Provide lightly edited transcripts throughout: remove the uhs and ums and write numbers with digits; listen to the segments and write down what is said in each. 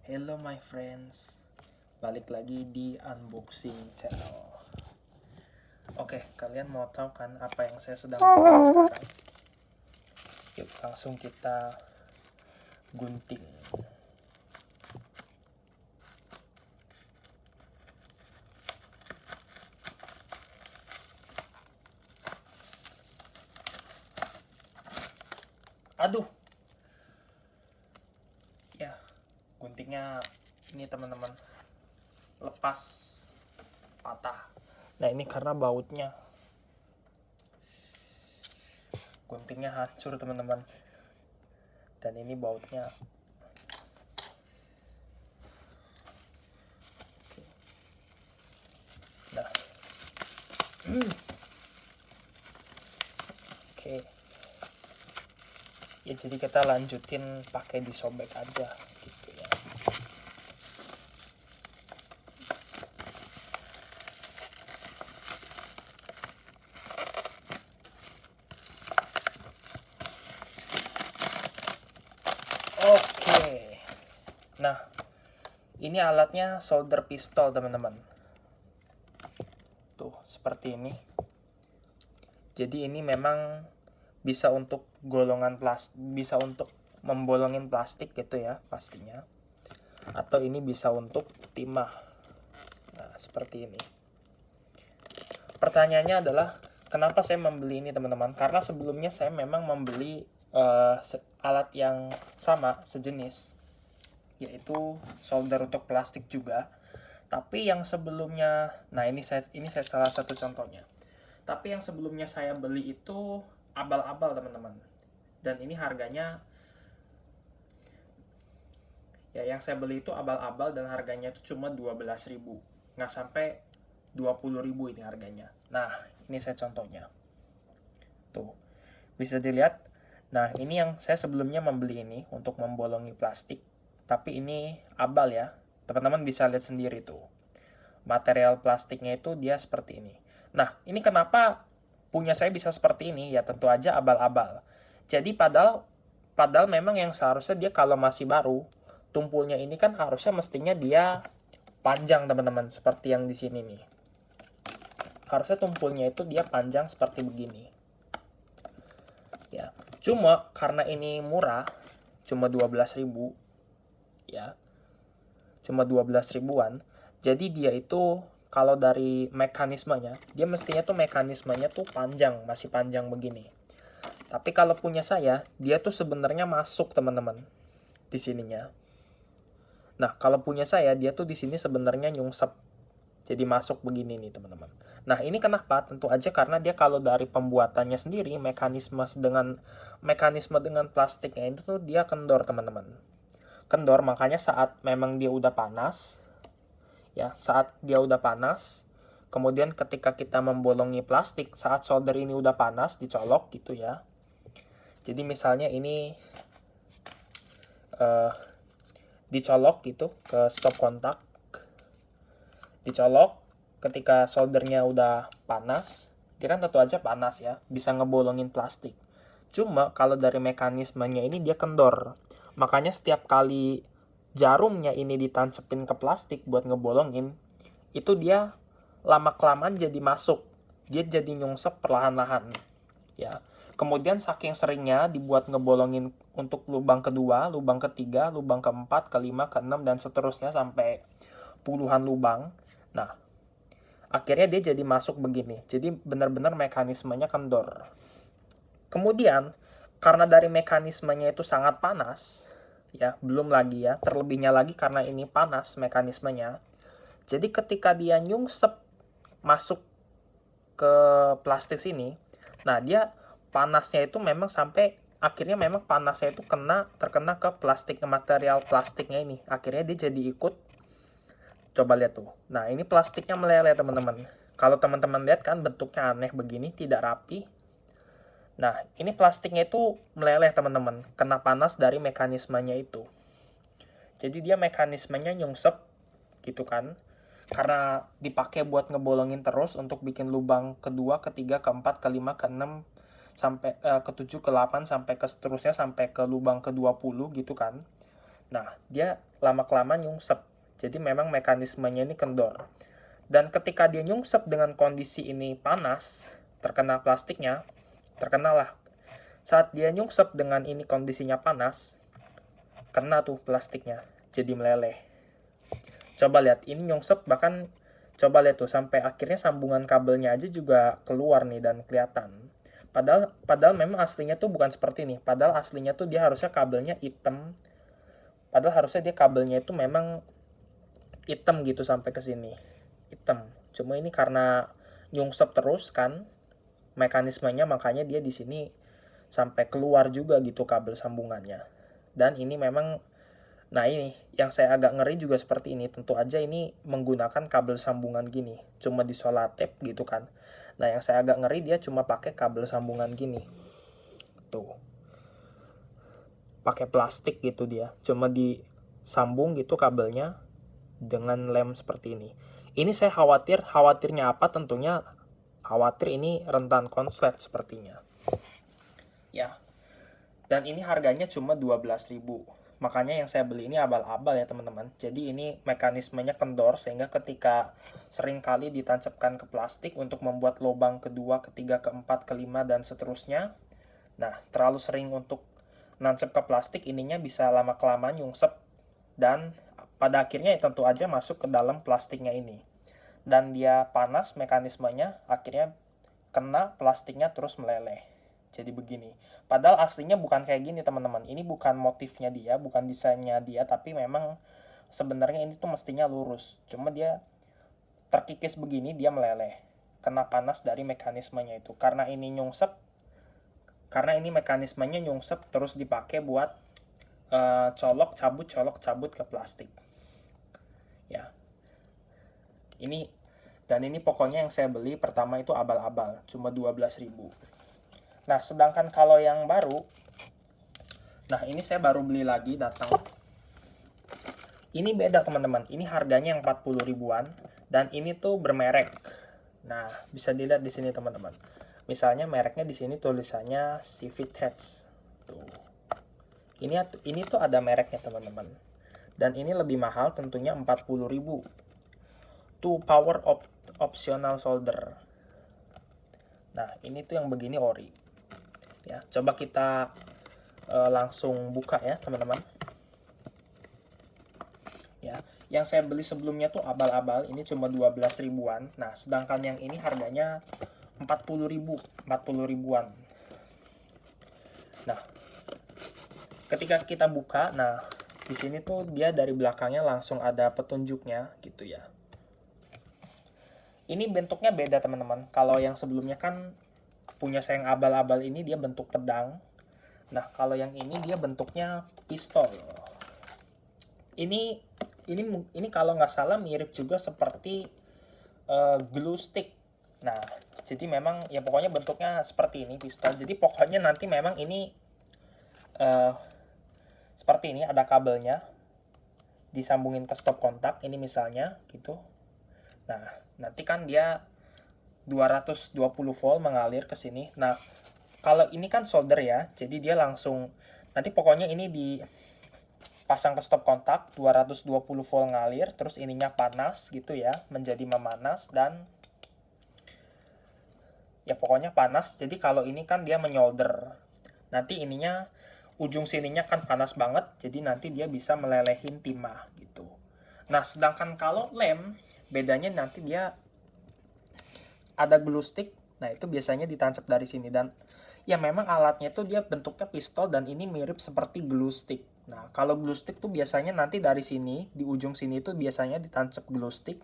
Hello my friends, balik lagi di unboxing channel. Oke, kalian mau tahu kan apa yang saya sedang pegang sekarang? Yuk langsung kita gunting. Aduh, ya guntingnya ini teman-teman lepas, patah. Nah ini karena bautnya, guntingnya hancur teman-teman. Dan ini bautnya. Nah, oke. Ya jadi kita lanjutin pakai disobek aja gitu ya. Oke. Nah, ini alatnya solder pistol teman-teman. Tuh, seperti ini. Jadi ini memang bisa untuk golongan plastik, bisa untuk membolongin plastik gitu ya pastinya. Atau ini bisa untuk timah. Nah, seperti ini. Pertanyaannya adalah kenapa saya membeli ini teman-teman? Karena sebelumnya saya memang membeli alat yang sama, sejenis, yaitu solder untuk plastik juga. Tapi yang sebelumnya, nah ini saya salah satu contohnya. Tapi yang sebelumnya saya beli itu abal-abal teman-teman. Dan ini harganya, ya yang saya beli itu abal-abal dan harganya itu cuma 12.000. Nggak sampai 20.000 ini harganya. Nah, ini saya contohnya. Tuh, bisa dilihat. Nah, ini yang saya sebelumnya membeli ini untuk membolongi plastik. Tapi ini abal ya. Teman-teman bisa lihat sendiri tuh. Material plastiknya itu dia seperti ini. Nah, ini kenapa punya saya bisa seperti ini? Ya tentu aja abal-abal. Jadi padahal memang yang seharusnya dia kalau masih baru, tumpulnya ini kan harusnya mestinya dia panjang teman-teman, seperti yang di sini nih. Harusnya tumpulnya itu dia panjang seperti begini. Ya, cuma karena ini murah, cuma 12.000 ya. Cuma 12 ribuan. Jadi dia itu kalau dari mekanismenya, dia mestinya tuh mekanismenya tuh panjang, masih panjang begini. Tapi kalau punya saya, dia tuh sebenarnya masuk teman-teman di sininya. Nah, kalau punya saya, dia tuh di sini sebenarnya nyungsep. Jadi masuk begini nih teman-teman. Nah ini kenapa? Tentu aja karena dia kalau dari pembuatannya sendiri, mekanisme dengan plastiknya itu tuh dia kendor teman-teman. Kendor, makanya saat memang dia udah panas, ya saat dia udah panas, kemudian ketika kita membolongi plastik, saat solder ini udah panas, dicolok gitu ya. Jadi misalnya ini dicolok gitu ke stop kontak, dicolok ketika soldernya udah panas, dia kan tentu aja panas ya, bisa ngebolongin plastik. Cuma kalau dari mekanismenya ini dia kendor. Makanya setiap kali jarumnya ini ditancepin ke plastik buat ngebolongin, itu dia lama-kelamaan jadi masuk. Dia jadi nyungsep perlahan-lahan. Ya. Kemudian saking seringnya dibuat ngebolongin untuk lubang kedua, lubang ketiga, lubang keempat, kelima, keenam, dan seterusnya sampai puluhan lubang. Nah, akhirnya dia jadi masuk begini. Jadi benar-benar mekanismenya kendor. Kemudian, karena dari mekanismenya itu sangat panas, ya, belum lagi ya, terlebihnya lagi karena ini panas mekanismenya. Jadi ketika dia nyungsep masuk ke plastik sini, nah dia panasnya itu memang sampai akhirnya memang panasnya itu terkena ke plastik, material plastiknya ini. Akhirnya dia jadi ikut. Coba lihat tuh. Nah, ini plastiknya meleleh, teman-teman. Kalau teman-teman lihat kan bentuknya aneh begini, tidak rapi. Nah, ini plastiknya itu meleleh, teman-teman. Kena panas dari mekanismenya itu. Jadi dia mekanismenya nyungsep gitu kan. Karena dipakai buat ngebolongin terus untuk bikin lubang kedua, ketiga, keempat, kelima, keenam, sampai ke-7, ke-8, sampai ke seterusnya sampai ke lubang ke-20 gitu kan. Nah, dia lama-kelamaan nyungsep. Jadi memang mekanismenya ini kendor. Dan ketika dia nyungsep dengan kondisi ini panas, terkena plastiknya, terkenalah. Saat dia nyungsep dengan ini kondisinya panas, kena tuh plastiknya, jadi meleleh. Coba lihat, ini nyungsep, bahkan coba lihat tuh, sampai akhirnya sambungan kabelnya aja juga keluar nih dan kelihatan. Padahal memang aslinya tuh bukan seperti ini. Padahal aslinya tuh dia harusnya kabelnya hitam. Padahal harusnya dia kabelnya itu memang hitam gitu sampai ke sini. Hitam. Cuma ini karena nyungsep terus kan mekanismenya, makanya dia di sini sampai keluar juga gitu kabel sambungannya. Dan ini memang, nah ini yang saya agak ngeri juga seperti ini. Tentu aja ini menggunakan kabel sambungan gini, cuma di solatep gitu kan. Nah yang saya agak ngeri dia cuma pakai kabel sambungan gini. Tuh. Pakai plastik gitu dia. Cuma disambung gitu kabelnya dengan lem seperti ini. Ini saya khawatirnya apa? Tentunya khawatir ini rentan konslet sepertinya. Ya. Dan ini harganya cuma 12.000. Makanya yang saya beli ini abal-abal ya teman-teman. Jadi ini mekanismenya kendor sehingga ketika seringkali ditancapkan ke plastik untuk membuat lubang kedua, ketiga, keempat, kelima dan seterusnya. Nah, terlalu sering untuk nancap ke plastik, ininya bisa lama-kelamaan nyungsep dan pada akhirnya tentu aja masuk ke dalam plastiknya ini. Dan dia panas mekanismenya, akhirnya kena plastiknya terus meleleh. Jadi begini. Padahal aslinya bukan kayak gini teman-teman. Ini bukan motifnya dia, bukan desainnya dia, tapi memang sebenarnya ini tuh mestinya lurus. Cuma dia terkikis begini, dia meleleh. Kena panas dari mekanismenya itu. Karena ini nyungsep, karena ini mekanismenya nyungsep terus dipakai buat colok cabut ke plastik. Ya. Ini pokoknya yang saya beli pertama itu abal-abal, cuma 12.000. Nah, sedangkan kalau yang baru, nah ini saya baru beli lagi datang. Ini beda teman-teman, ini harganya yang 40 ribuan dan ini tuh bermerek. Nah, bisa dilihat di sini teman-teman. Misalnya mereknya di sini tulisannya Civit Heads. Tuh. Ini tuh ada mereknya teman-teman. Dan ini lebih mahal tentunya 40 ribu. Tuh power optional solder. Nah, ini tuh yang begini ori. Ya, coba kita langsung buka ya teman-teman. Ya, yang saya beli sebelumnya tuh abal-abal, ini cuma 12 ribuan. Nah, sedangkan yang ini harganya 40 ribuan. Nah, ketika kita buka, nah di sini tuh dia dari belakangnya langsung ada petunjuknya gitu ya. Ini bentuknya beda teman-teman. Kalau yang sebelumnya kan punya saya yang abal-abal ini dia bentuk pedang. Nah, kalau yang ini dia bentuknya pistol. Ini kalau nggak salah mirip juga seperti glue stick. Nah, jadi memang ya pokoknya bentuknya seperti ini pistol. Jadi pokoknya nanti memang ini seperti ini, ada kabelnya disambungin ke stop kontak ini misalnya gitu. Nah, nanti kan dia 220 volt mengalir ke sini. Nah, kalau ini kan solder ya, jadi dia langsung nanti pokoknya ini dipasang ke stop kontak 220 volt ngalir, terus ininya panas gitu ya, menjadi memanas dan ya pokoknya panas. Jadi kalau ini kan dia menyolder. Nanti ininya ujung sininya kan panas banget, jadi nanti dia bisa melelehin timah gitu. Nah, sedangkan kalau lem bedanya nanti dia ada glue stick. Nah, itu biasanya ditancap dari sini dan ya memang alatnya itu dia bentuknya pistol dan ini mirip seperti glue stick. Nah, kalau glue stick tuh biasanya nanti dari sini, di ujung sini tuh biasanya ditancap glue stick.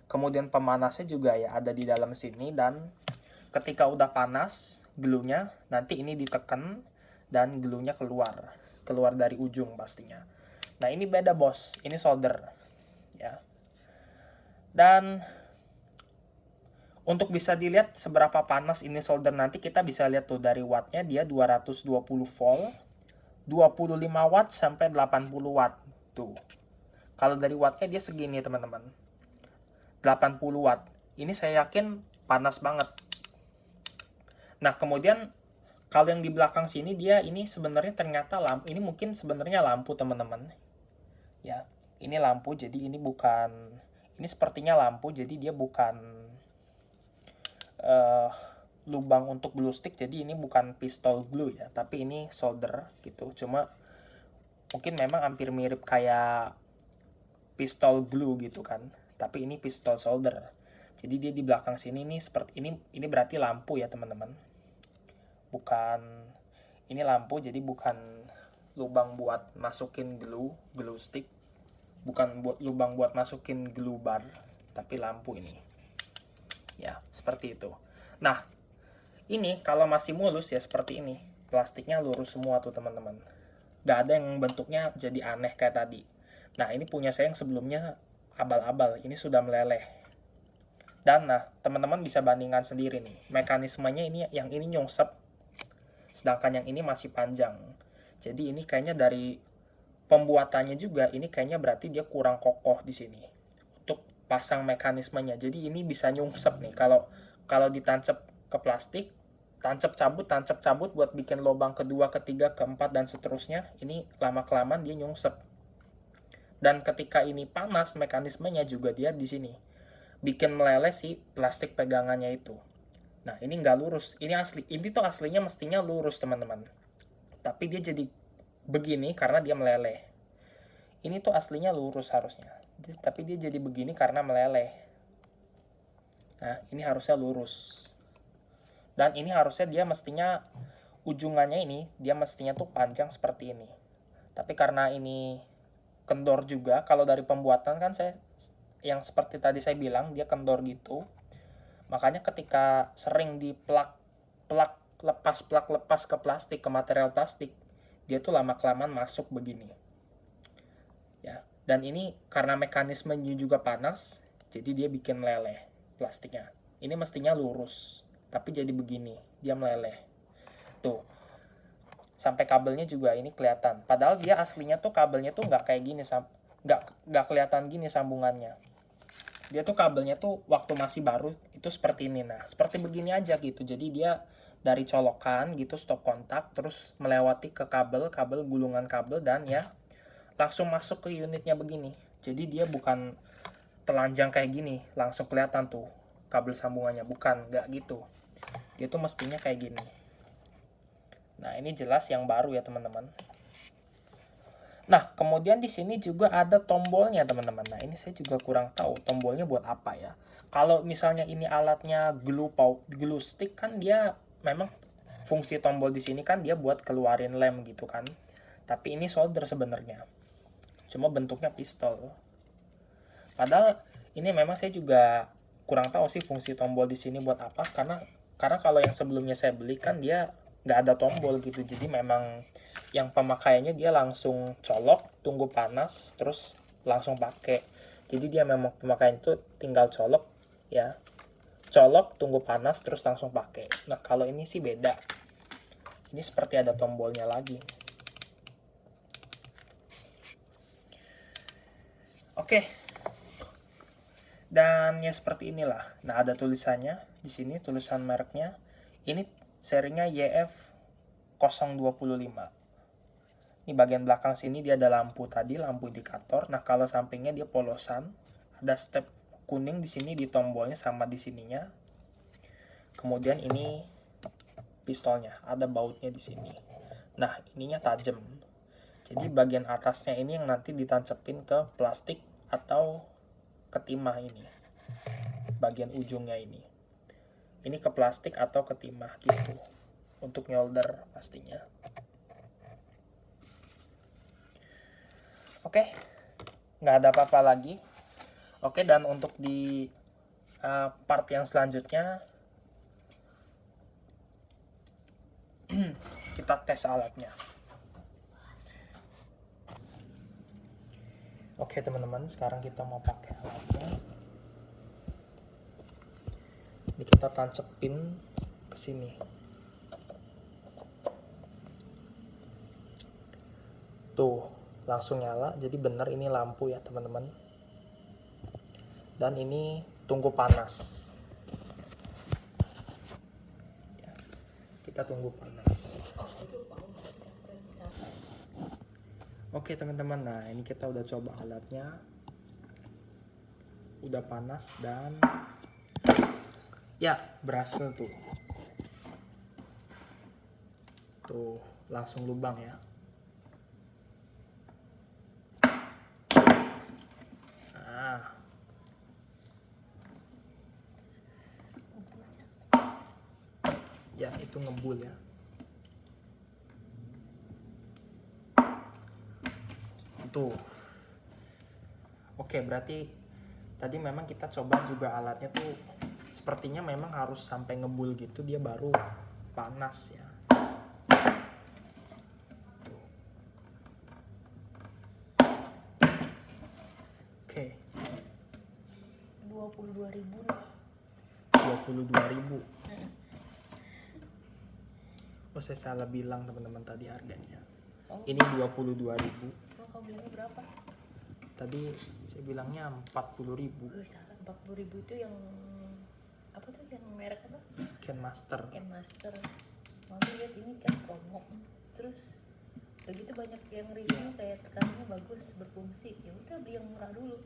Kemudian pemanasnya juga ya ada di dalam sini dan ketika udah panas glue-nya, nanti ini ditekan dan glue-nya keluar dari ujung pastinya. Nah, ini beda bos, ini solder ya. Dan untuk bisa dilihat seberapa panas ini solder nanti kita bisa lihat tuh dari wattnya dia 220 volt, 25 watt sampai 80 watt. Tuh. Kalau dari wattnya dia segini teman-teman. 80 watt. Ini saya yakin panas banget. Nah, kemudian kalau yang di belakang sini dia ini sebenarnya ternyata lampu. Ini mungkin sebenarnya lampu teman-teman. Ya, ini lampu, jadi ini bukan, ini sepertinya lampu, jadi dia bukan lubang untuk glue stick, jadi ini bukan pistol glue ya, tapi ini solder gitu. Cuma mungkin memang hampir mirip kayak pistol glue gitu kan, tapi ini pistol solder. Jadi dia di belakang sini nih seperti ini berarti lampu ya teman-teman. Bukan, ini lampu, jadi bukan lubang buat masukin glue stick, bukan lubang buat masukin glue bar, tapi lampu ini. Ya, seperti itu. Nah, ini kalau masih mulus ya seperti ini. Plastiknya lurus semua tuh teman-teman. Gak ada yang bentuknya jadi aneh kayak tadi. Nah, ini punya saya yang sebelumnya abal-abal. Ini sudah meleleh. Dan nah, teman-teman bisa bandingkan sendiri nih. Mekanismenya ini, yang ini nyungsep, sedangkan yang ini masih panjang. Jadi ini kayaknya dari pembuatannya juga, ini kayaknya berarti dia kurang kokoh di sini untuk pasang mekanismenya. Jadi ini bisa nyungsep nih. Kalau ditancap ke plastik, tancap cabut buat bikin lubang kedua, ketiga, keempat, dan seterusnya. Ini lama kelamaan dia nyungsep. Dan ketika ini panas, mekanismenya juga dia di sini bikin meleleh si plastik pegangannya itu. Nah, ini nggak lurus. Ini tuh aslinya mestinya lurus teman-teman. Tapi dia jadi begini karena dia meleleh. Ini tuh aslinya lurus harusnya. Tapi dia jadi begini karena meleleh. Nah, ini harusnya lurus. Dan ini harusnya dia mestinya ujungannya ini dia mestinya tuh panjang seperti ini. Tapi karena ini kendor juga, kalau dari pembuatan kan saya yang seperti tadi saya bilang dia kendor gitu. Makanya ketika sering di plak lepas ke plastik, ke material plastik, dia tuh lama kelamaan masuk begini. Ya, dan ini karena mekanismenya juga panas, jadi dia bikin meleleh plastiknya. Ini mestinya lurus, tapi jadi begini, dia meleleh. Tuh, sampai kabelnya juga ini kelihatan. Padahal dia aslinya tuh kabelnya tuh nggak kayak gini, nggak kelihatan gini sambungannya. Dia tuh kabelnya tuh waktu masih baru itu seperti ini. Nah, seperti begini aja gitu. Jadi dia dari colokan gitu, stop kontak, terus melewati ke kabel gulungan kabel, dan ya langsung masuk ke unitnya begini. Jadi dia bukan telanjang kayak gini, langsung kelihatan tuh kabel sambungannya, bukan, nggak gitu. Dia tuh mestinya kayak gini. Nah, ini jelas yang baru ya teman-teman. Nah, kemudian di sini juga ada tombolnya teman-teman. Nah, ini saya juga kurang tahu tombolnya buat apa ya. Kalau misalnya ini alatnya glue stick kan dia memang fungsi tombol di sini kan dia buat keluarin lem gitu kan. Tapi ini solder sebenarnya. Cuma bentuknya pistol. Padahal ini memang saya juga kurang tahu sih fungsi tombol di sini buat apa, karena kalau yang sebelumnya saya beli kan dia nggak ada tombol gitu. Jadi memang yang pemakaiannya dia langsung colok, tunggu panas, terus langsung pakai. Jadi dia memang pemakaian itu tinggal colok ya, colok, tunggu panas, terus langsung pakai. Nah, kalau ini sih beda. Ini seperti ada tombolnya lagi. Oke. Dan ya seperti inilah. Nah, ada tulisannya di sini, tulisan mereknya. Ini serinya YF025. Ini bagian belakang sini dia ada lampu tadi, lampu indikator. Nah, kalau sampingnya dia polosan. Ada step kuning di sini di tombolnya sama di sininya. Kemudian ini pistolnya, ada bautnya di sini. Nah, ininya tajam. Jadi bagian atasnya ini yang nanti ditancepin ke plastik atau ke timah ini. Bagian ujungnya ini. Ini ke plastik atau ke timah gitu. Untuk nyolder pastinya. Oke. Nggak ada apa-apa lagi. Oke, dan untuk di part yang selanjutnya kita tes alatnya. Oke teman-teman, sekarang kita mau pakai alatnya. Ini kita tancepin ke sini. Tuh, langsung nyala. Jadi benar ini lampu ya teman-teman. Dan ini tunggu panas. Ya, kita tunggu panas. Oke teman-teman, nah ini kita udah coba alatnya, udah panas dan ya berhasil tuh. Tuh langsung lubang ya. Nah, ya itu ngebul ya. Tuh. Oke, berarti tadi memang kita coba juga alatnya tuh sepertinya memang harus sampai ngebul gitu dia baru panas ya. Oke. 22.000 nih. 22.000. Oh, saya salah bilang teman-teman tadi harganya. Oh. Ini 22.000. Oh, kamu bilangnya berapa? Tadi saya bilangnya 40.000. Salah, 40.000 itu yang apa tuh, yang merek apa? Ken Master. Ken Master. Mami lihat ini kan promo, terus begitu banyak yang review kayak tekanannya bagus, berfungsi. Ya udah beli yang murah dulu.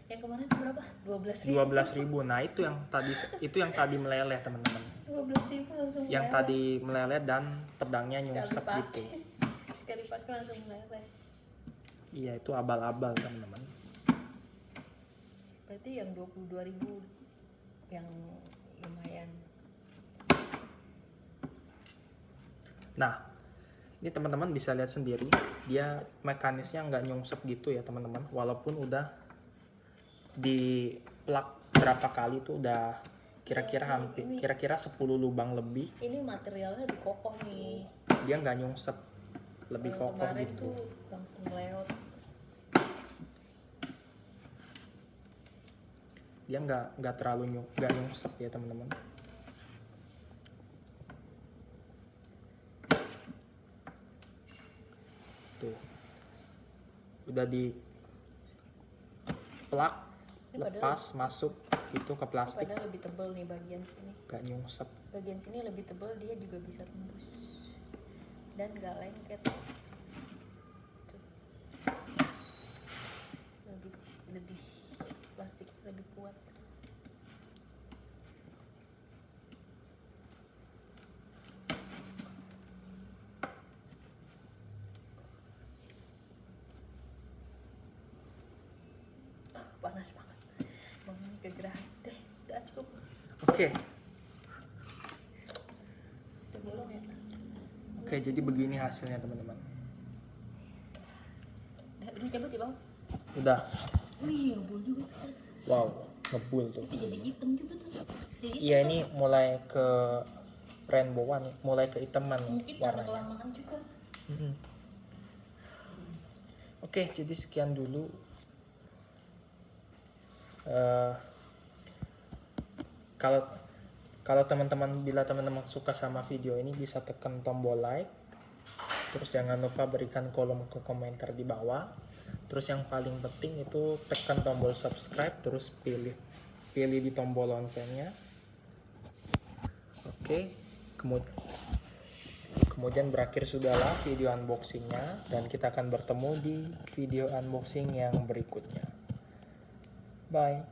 Yang kemarin itu berapa? 12.000. Nah, itu yang tadi meleleh teman-teman. 12.000 langsung Yang meleleh. tadi meleleh dan pedangnya nyungsep Sekali gitu. pakai. Sekali pakai langsung meleleh. Iya, itu abal-abal teman-teman. Berarti yang 22.000 yang lumayan. Nah, ini teman-teman bisa lihat sendiri, dia mekanisnya nggak nyungsep gitu ya teman-teman. Walaupun udah di plak berapa kali tuh udah kira-kira hampir kira-kira 10 lubang lebih. Ini materialnya lebih kokoh nih. Dia nggak nyungsep, lebih Kalau kokoh kemarin gitu. tuh langsung lewat. Dia nggak terlalu nggak nyungsep ya teman-teman. Tuh, udah di plak, lepas, masuk gitu ke plastik, Padahal lebih tebal nih bagian sini. nggak nyungsep. Bagian sini lebih tebal, dia juga bisa tembus dan nggak lengket. Tuh. Lebih plastik lebih kuat. Panas banget. Bangun kegerahan deh. Udah cukup. Oke. Udah belum ya? Oke, jadi begini hasilnya teman-teman. Udah cabut ya bang? Udah. Wih, ngebul juga tuh. Cak. Wow, ngebul tuh. Itu jadi hitam juga tuh. Jadi Iya, ini mulai ke rainbowan, mulai ke hitaman mungkin karena warnanya. kelamaan juga. Oke, jadi sekian dulu. Kalau teman-teman, bila teman-teman suka sama video ini, bisa tekan tombol like. Terus jangan lupa berikan kolom ke komentar di bawah. Terus yang paling penting itu tekan tombol subscribe, terus pilih di tombol loncengnya. Oke, kemudian berakhir sudahlah video unboxingnya, dan kita akan bertemu di video unboxing yang berikutnya. Bye.